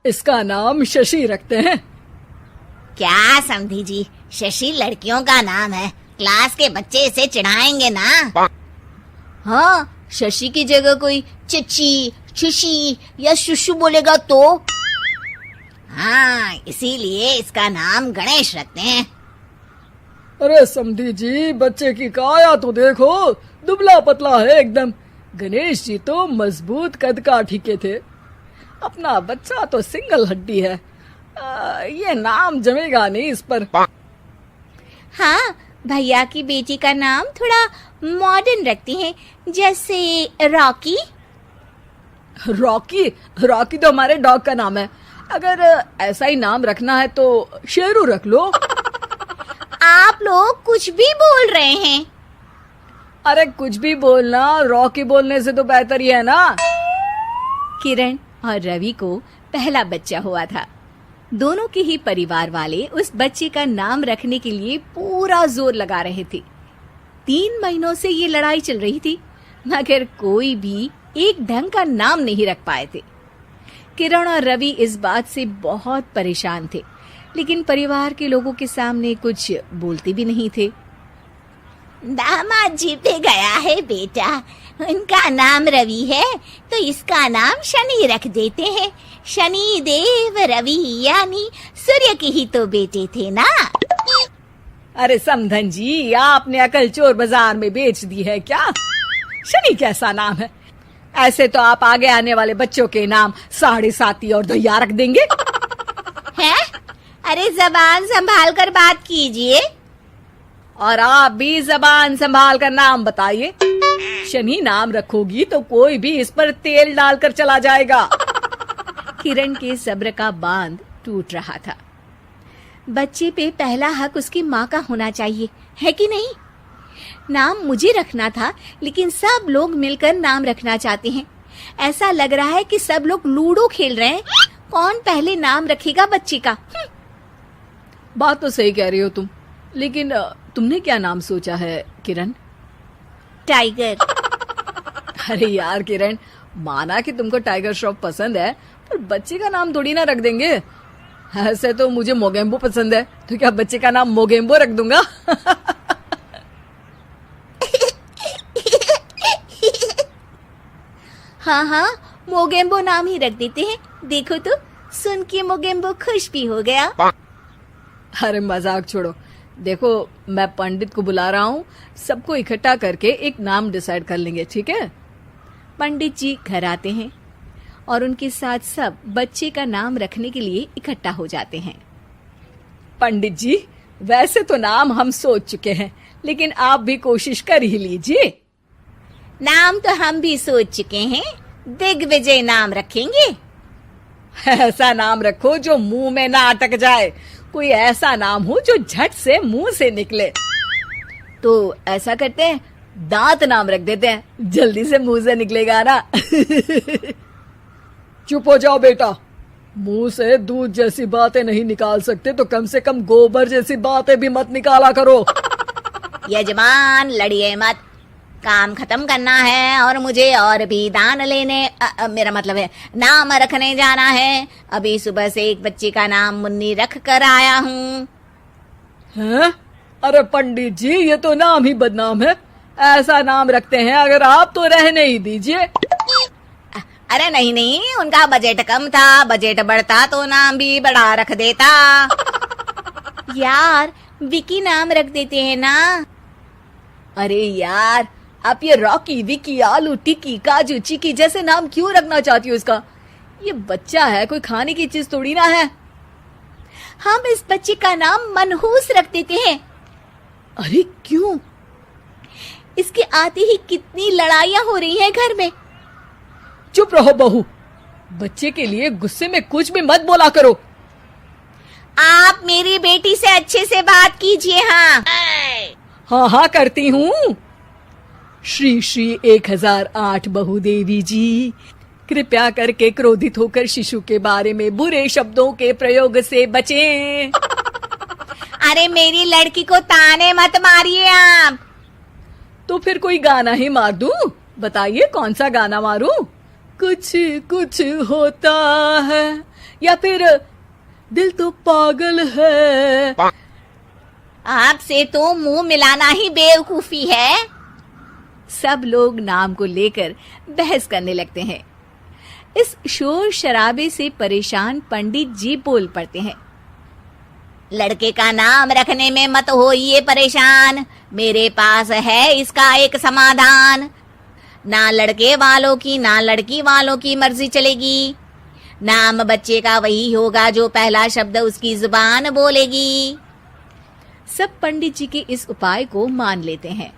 इसका नाम शशि रखते हैं। क्या समधी जी, शशि लड़कियों का नाम है, क्लास के बच्चे इसे चिढ़ाएंगे ना। हाँ, शशि की जगह कोई चची, शुशी या शुशु बोलेगा तो? हाँ, इसीलिए इसका नाम गणेश रखते हैं। अरे समधी जी, बच्चे की काया तो देखो, दुबला पतला है एकदम। गणेश जी तो मजबूत कद काठी के थे, अपना बच्चा तो सिंगल हड्डी है। ये नाम जमेगा नहीं इस पर। हाँ, भैया की बेटी का नाम थोड़ा मॉडर्न रखती हैं, जैसे रॉकी। रॉकी? रॉकी तो हमारे डॉग का नाम है। अगर ऐसा ही नाम रखना है तो शेरू रख लो। आप लोग कुछ भी बोल रहे हैं। अरे कुछ भी बोलना रॉकी बोलने से तो बेहतर ही है ना। किरण और रवि को पहला बच्चा हुआ था। दोनों के ही परिवार वाले उस बच्चे का नाम रखने के लिए पूरा जोर लगा रहे थे। 3 महीनों से ये लड़ाई चल रही थी, मगर कोई भी एक ढंग का नाम नहीं रख पाए थे। किरण और रवि इस बात से बहुत परेशान थे, लेकिन परिवार के लोगों के सामने कुछ बोलते भी नहीं थे। दामाद जी पे गया है बेटा, उनका नाम रवि है तो इसका नाम शनि रख देते हैं। शनि देव रवि, यानी सूर्य के ही तो बेटे थे ना। अरे समधन जी, आपने अकल चोर बाजार में बेच दी है क्या? शनि कैसा नाम है? ऐसे तो आप आगे आने वाले बच्चों के नाम साढ़े साती और दैया रख देंगे। हैं? अरे जबान संभाल कर बात कीजिए। और आप भी जबान संभाल कर नाम बताइए। शनि नाम रखोगी तो कोई भी इस पर तेल डालकर चला जाएगा। किरण के सब्र का बांध टूट रहा था। बच्चे पे पहला हक उसकी माँ का होना चाहिए, है कि नहीं? नाम मुझे रखना था, लेकिन सब लोग मिलकर नाम रखना चाहते हैं। ऐसा लग रहा है कि सब लोग लूडो खेल रहे हैं। कौन पहले नाम रखेगा बच्चे का? बात तो सही कह रही हो तुम, लेकिन तुमने क्या नाम सोचा है किरण? टाइगर। अरे यार किरण, माना कि तुमको टाइगर श्रॉफ पसंद है, पर बच्चे का नाम थोड़ी ना रख देंगे। ऐसे तो मुझे मोगेम्बो पसंद है, तो क्या बच्चे का नाम मोगेम्बो रख दूंगा? हाँ हाँ, मोगेम्बो नाम ही रख देते हैं। देखो तो, सुन के मोगेम्बो खुश भी हो गया। अरे मजाक छोड़ो, देखो मैं पंडित को बुला रहा हूँ, सबको इकट्ठा करके एक नाम डिसाइड कर लेंगे, ठीक है? पंडित जी घर आते हैं और उनके साथ सब बच्चे का नाम रखने के लिए इकट्ठा हो जाते हैं। पंडित जी, वैसे तो नाम हम सोच चुके हैं, लेकिन आप भी कोशिश कर ही लीजिए। नाम तो हम भी सोच चुके हैं, दिग्विजय नाम रखेंगे। ऐसा नाम रखो जो मुंह में ना अटक जाए, कोई ऐसा नाम हो जो झट से मुंह से निकले। तो ऐसा करते हैं, दांत नाम रख देते हैं, जल्दी से मुंह से निकलेगा ना। चुप हो जाओ बेटा, मुंह से दूध जैसी बातें नहीं निकाल सकते तो कम से कम गोबर जैसी बातें भी मत निकाला करो। यजमान लड़िए मत, काम खत्म करना है और मुझे और भी दान लेने मेरा मतलब है नाम रखने जाना है। अभी सुबह से एक बच्चे का नाम मुन्नी रख कर आया हूँ। हैं? अरे पंडित जी, ये तो नाम ही बदनाम है। ऐसा नाम रखते हैं अगर आप तो रहने ही दीजिए। अरे नहीं नहीं, उनका बजट कम था, बजट बढ़ता तो नाम भी बड़ा रख देता। यार विकी नाम रख देते हैं ना। अरे यार, आप ये रॉकी, विकी, आलू टिक्की, काजू चिकी जैसे नाम क्यों रखना चाहती हो इसका? ये बच्चा है, कोई खाने की चीज थोड़ी ना है। हम इस बच्चे का नाम मनहूस रख देते हैं। अरे क्यों? इसके आते ही कितनी लड़ाइयाँ हो रही हैं घर में। चुप रहो बहू, बच्चे के लिए गुस्से में कुछ भी मत बोला करो। आप मेरी बेटी से अच्छे से बात कीजिए। हाँ हाँ हाँ करती हूँ। श्री श्री 1008 बहुदेवी जी, कृपया करके क्रोधित होकर शिशु के बारे में बुरे शब्दों के प्रयोग से बचें। अरे मेरी लड़की को ताने मत मारिए आप। तो फिर कोई गाना ही मार दूं? बताइए कौन सा गाना मारूं? कुछ कुछ होता है, या फिर दिल तो पागल है। आपसे तो मुंह मिलाना ही बेवकूफी है। सब लोग नाम को लेकर बहस करने लगते हैं। इस शोर शराबे से परेशान पंडित जी बोल पड़ते हैं। लड़के का नाम रखने में मत होइए परेशान, मेरे पास है इसका एक समाधान। ना लड़के वालों की ना लड़की वालों की मर्जी चलेगी। नाम बच्चे का वही होगा जो पहला शब्द उसकी जुबान बोलेगी। सब पंडित जी के इस उपाय को मान लेते हैं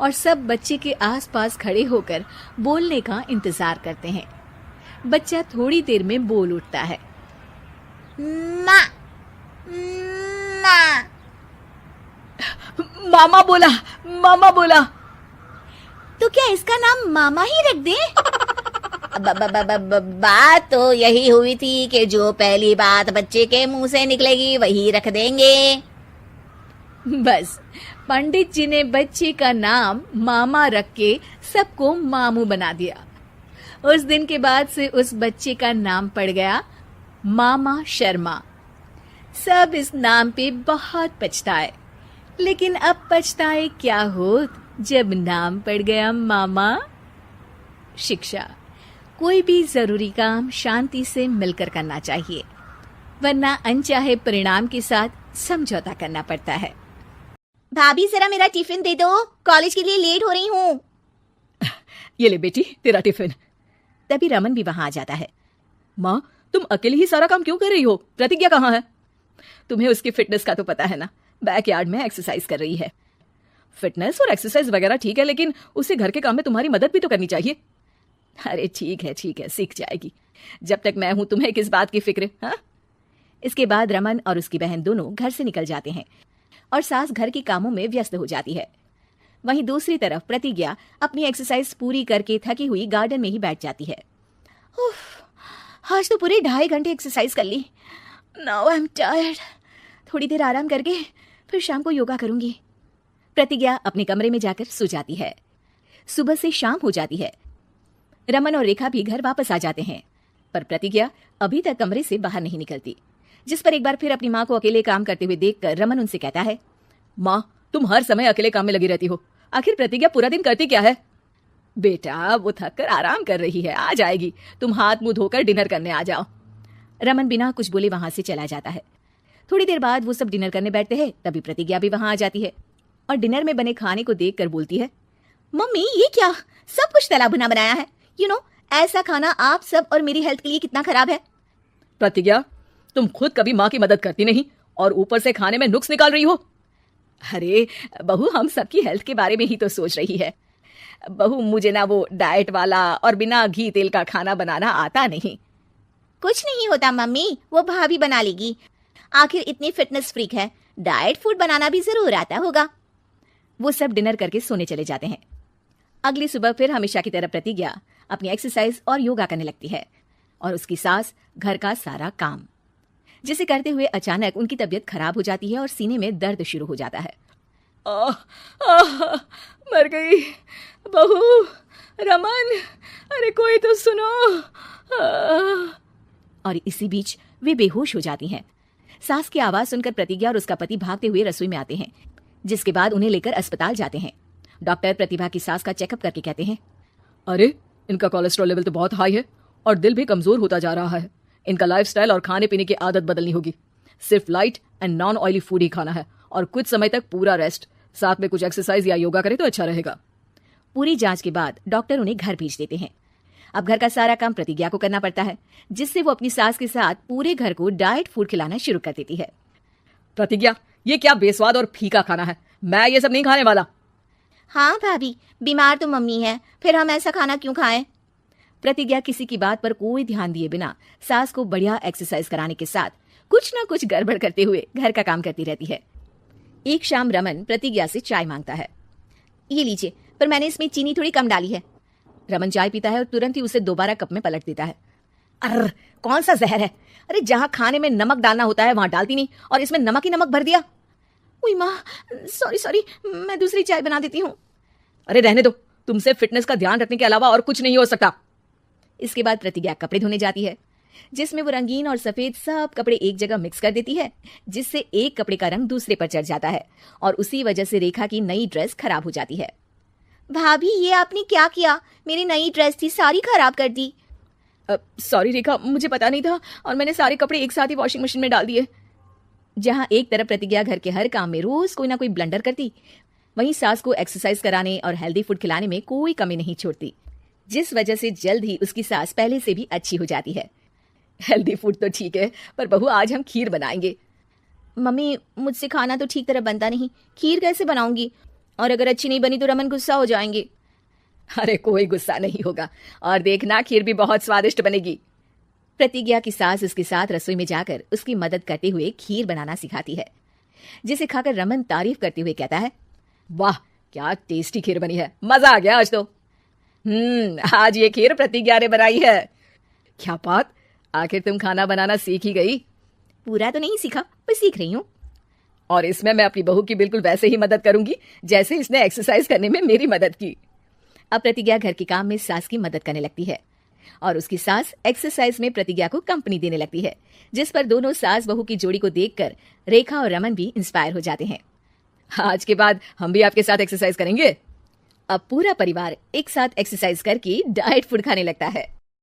और सब बच्चे के आसपास खड़े होकर बोलने का इंतजार करते हैं। बच्चा थोड़ी देर में बोल उठता है। माँ, माँ। मामा बोला, मामा बोला। तो क्या इसका नाम मामा ही रख दें? बात तो यही हुई थी कि जो पहली बात बच्चे के मुंह से निकलेगी वही रख देंगे। बस पंडित जी ने बच्चे का नाम मामा रख के सबको मामू बना दिया। उस दिन के बाद से उस बच्चे का नाम पड़ गया मामा शर्मा। सब इस नाम पे बहुत पछताए, लेकिन अब पछताए क्या होत जब नाम पड़ गया मामा। शिक्षा, कोई भी जरूरी काम शांति से मिलकर करना चाहिए, वरना अनचाहे परिणाम के साथ समझौता करना पड़ता है। भाभी जरा मेरा टिफिन दे दो, कॉलेज के लिए लेट हो रही हूँ। ये ले बेटी तेरा टिफिन। तभी रमन भी वहां आ जाता है। माँ, तुम अकेले ही सारा काम क्यों कर रही हो? प्रतिज्ञा कहाँ है? तुम्हें उसकी फिटनेस का तो पता है ना, बैकयार्ड में एक्सरसाइज कर रही है। फिटनेस और एक्सरसाइज वगैरह ठीक है, लेकिन उसे घर के काम में तुम्हारी मदद भी तो करनी चाहिए। अरे ठीक है, सीख जाएगी। जब तक मैं हूं तुम्हें किस बात की फिक्र? हाँ। इसके बाद रमन और उसकी बहन दोनों घर से निकल जाते हैं और सास घर के कामों में व्यस्त हो जाती है। वहीं दूसरी तरफ प्रतिज्ञा अपनी एक्सरसाइज पूरी करके थकी हुई गार्डन में ही बैठ जाती है। आज तो पूरे 2.5 घंटे एक्सरसाइज कर ली। Now I am tired. थोड़ी देर आराम करके फिर शाम को योगा करूंगी। प्रतिज्ञा अपने कमरे में जाकर सो जाती है। सुबह से शाम हो जाती है। रमन और रेखा भी घर वापस आ जाते हैं, पर प्रतिज्ञा अभी तक कमरे से बाहर नहीं निकलती, जिस पर एक बार फिर अपनी माँ को अकेले काम करते हुए देखकर रमन उनसे कहता है, माँ, तुम हर समय अकेले काम में लगी रहती हो, आखिर प्रतिज्ञा पूरा दिन करती क्या है? बेटा, वो थक कर आराम कर रही है, आ जाएगी। तुम हाथ मुंह धोकर डिनर करने आ जाओ। रमन बिना कुछ बोले वहां से चला जाता है। थोड़ी देर बाद वो सब डिनर करने बैठते हैं, तभी प्रतिज्ञा भी वहां आ जाती है और डिनर में बने खाने को देखकर बोलती है, मम्मी ये क्या, सब कुछ तला भुना बनाया है। ऐसा खाना आप सब और मेरी हेल्थ के लिए कितना खराब है। प्रतिज्ञा, तुम खुद कभी माँ की मदद करती नहीं और ऊपर से खाने में नुक्स निकाल रही हो। अरे बहू, हम सबकी हेल्थ के बारे में ही तो सोच रही है। बहू, मुझे ना वो डाइट वाला और बिना घी तेल का खाना बनाना आता नहीं। कुछ नहीं होता मम्मी, वो भाभी बना लेगी। आखिर इतनी फिटनेस फ्रीक है, डाइट फूड बनाना भी जरूर आता होगा। वो सब डिनर करके सोने चले जाते हैं। अगली सुबह फिर हमेशा की तरह प्रतिज्ञा अपनी एक्सरसाइज और योगा करने लगती है और उसकी सास घर का सारा काम, जिसे करते हुए अचानक उनकी तबीयत खराब हो जाती है और सीने में दर्द शुरू हो जाता है। मर गई बहू। रमन, अरे कोई तो सुनो। और इसी बीच वे बेहोश हो जाती हैं। सास की आवाज सुनकर प्रतिज्ञा और उसका पति भागते हुए रसोई में आते हैं, जिसके बाद उन्हें लेकर अस्पताल जाते हैं। डॉक्टर प्रतिभा की सास का चेकअप करके कहते हैं, अरे इनका कोलेस्ट्रॉल लेवल तो बहुत हाई है और दिल भी कमजोर होता जा रहा है। इनका लाइफस्टाइल और खाने पीने की आदत बदलनी होगी। सिर्फ light and non oily food ही खाना है और कुछ समय तक पूरा रेस्ट, साथ में कुछ एक्सरसाइज या योगा करे तो अच्छा रहेगा। पूरी जांच के बाद डॉक्टर उन्हें घर भेज देते हैं। अब घर का सारा काम प्रतिज्ञा को करना पड़ता है, जिससे वो अपनी सास के साथ पूरे घर को डाइट फूड खिलाना शुरू कर देती है। प्रतिज्ञा, ये क्या बेस्वाद और फीका खाना है, मैं ये सब नहीं खाने वाला। हाँ भाभी, बीमार तो मम्मी है, फिर हम ऐसा खाना क्यों खाएं? प्रतिज्ञा किसी की बात पर कोई ध्यान दिए बिना सास को बढ़िया एक्सरसाइज कराने के साथ कुछ ना कुछ गड़बड़ करते हुए घर का काम करती रहती है। एक शाम रमन प्रतिज्ञा से चाय मांगता है। ये लीजिए, पर मैंने इसमें चीनी थोड़ी कम डाली है। रमन चाय पीता है और तुरंत ही उसे दोबारा कप में पलट देता है। अर्र, कौन सा जहर है? अरे जहां खाने में नमक डालना होता है वहां डालती नहीं और इसमें नमक ही नमक भर दिया। उई माँ, सॉरी, मैं दूसरी चाय बना देती हूँ। अरे रहने दो, तुमसे फिटनेस का ध्यान रखने के अलावा और कुछ नहीं हो सकता। इसके बाद प्रतिज्ञा कपड़े धोने जाती है, जिसमें वो रंगीन और सफेद सब कपड़े एक जगह मिक्स कर देती है, जिससे एक कपड़े का रंग दूसरे पर चढ़ जाता है और उसी वजह से रेखा की नई ड्रेस खराब हो जाती है। भाभी, ये आपने क्या किया? मेरी नई ड्रेस थी, सारी खराब कर दी। सॉरी रेखा, मुझे पता नहीं था और मैंने सारे कपड़े एक साथ ही वॉशिंग मशीन में डाल दिए। जहां एक तरफ प्रतिज्ञा घर के हर काम में रोज कोई ना कोई ब्लंडर करती, वहीं सास को एक्सरसाइज कराने और हेल्दी फूड खिलाने में कोई कमी नहीं छोड़ती, जिस वजह से जल्द ही उसकी सास पहले से भी अच्छी हो जाती है। हेल्दी फूड तो ठीक है, पर बहू आज हम खीर बनाएंगे। मम्मी, मुझसे खाना तो ठीक तरह बनता नहीं, खीर कैसे बनाऊंगी? और अगर अच्छी नहीं बनी तो रमन गुस्सा हो जाएंगे। अरे कोई गुस्सा नहीं होगा, और देखना खीर भी बहुत स्वादिष्ट बनेगी। प्रतिज्ञा की सास उसके साथ रसोई में जाकर उसकी मदद करते हुए खीर बनाना सिखाती है, जिसे खाकर रमन तारीफ करते हुए कहता है, वाह क्या टेस्टी खीर बनी है, मजा आ गया आज तो। आज ये खीर प्रतिज्ञा ने बनाई है। क्या बात, आखिर तुम खाना बनाना सीख ही गई? पूरा तो नहीं सीखा, पर सीख रही हूँ। और इसमें मैं अपनी बहू की बिल्कुल वैसे ही मदद करूंगी जैसे इसने एक्सरसाइज करने में मेरी मदद की। अब प्रतिज्ञा घर के काम में सास की मदद करने लगती है और उसकी सास एक्सरसाइज में प्रतिज्ञा को कंपनी देने लगती है, जिस पर दोनों सास बहू की जोड़ी को देखकर रेखा और रमन भी इंस्पायर हो जाते हैं। आज के बाद हम भी आपके साथ एक्सरसाइज करेंगे। अब पूरा परिवार एक साथ एक्सरसाइज करके डाइट फूड खाने लगता है।